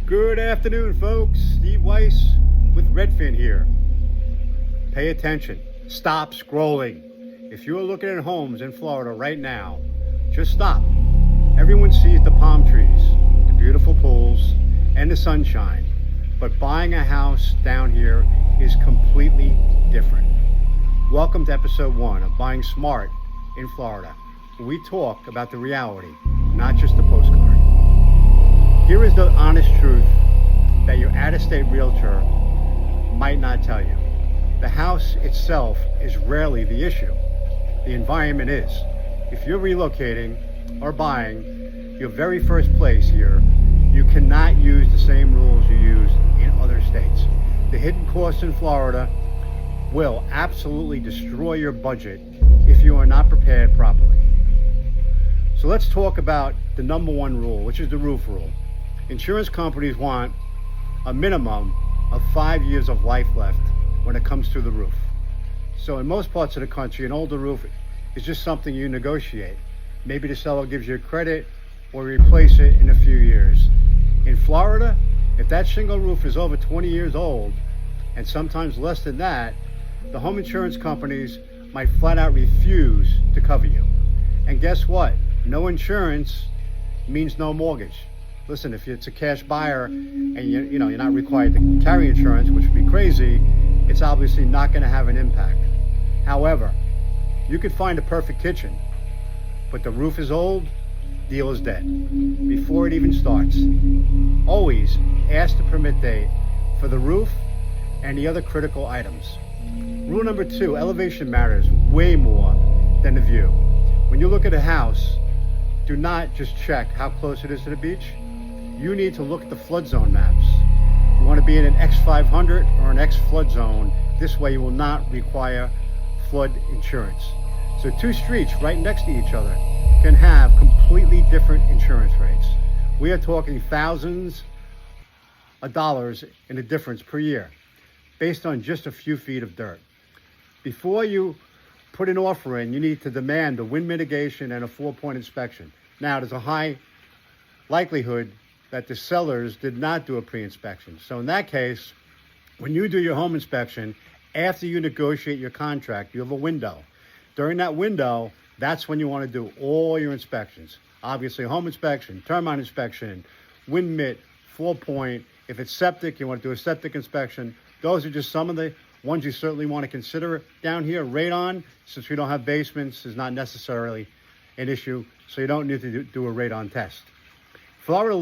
Good afternoon, folks. Steve Weiss with REDFIN here. Pay attention. Stop scrolling. If you're looking at homes in Florida right now, just stop. Everyone sees the palm trees, the beautiful pools, and the sunshine. But buying a house down here is completely different. Welcome to episode 1 of Buying Smart in Florida, where we talk about the reality, not just the postcard. Here is the honest truth that your out-of-state realtor might not tell you. The house itself is rarely the issue. The environment is. If you're relocating or buying your very first place here, you cannot use the same rules you use in other states. The hidden costs in Florida will absolutely destroy your budget if you are not prepared properly. So let's talk about the number one rule, which is the roof rule. Insurance companies want a minimum of 5 years of life left when it comes to the roof. So in most parts of the country, an older roof is just something you negotiate. Maybe the seller gives you credit or replace it in a few years. In Florida, if that shingle roof is over 20 years old, and sometimes less than that, the home insurance companies might flat out refuse to cover you. And guess what? No insurance means no mortgage. Listen, if it's a cash buyer and you're not required to carry insurance, which would be crazy, it's obviously not going to have an impact. However, you could find a perfect kitchen, but the roof is old, deal is dead before it even starts. Always ask the permit date for the roof and the other critical items. Rule number 2, elevation matters way more than the view. When you look at a house, do not just check how close it is to the beach. You need to look at the flood zone maps. You want to be in an X500 or an X flood zone. This way you will not require flood insurance. So 2 streets right next to each other can have completely different insurance rates. We are talking thousands of dollars in the difference per year based on just a few feet of dirt. Before you put an offer in, you need to demand a wind mitigation and a 4-point inspection. Now, there's a high likelihood that the sellers did not do a pre-inspection. So in that case, when you do your home inspection, after you negotiate your contract, you have a window. During that window, that's when you want to do all your inspections. Obviously, home inspection, termite inspection, wind mit, 4-point. If it's septic, you want to do a septic inspection. Those are just some of the ones you certainly want to consider down here. Radon, since we don't have basements, is not necessarily an issue, so you don't need to do a radon test. Florida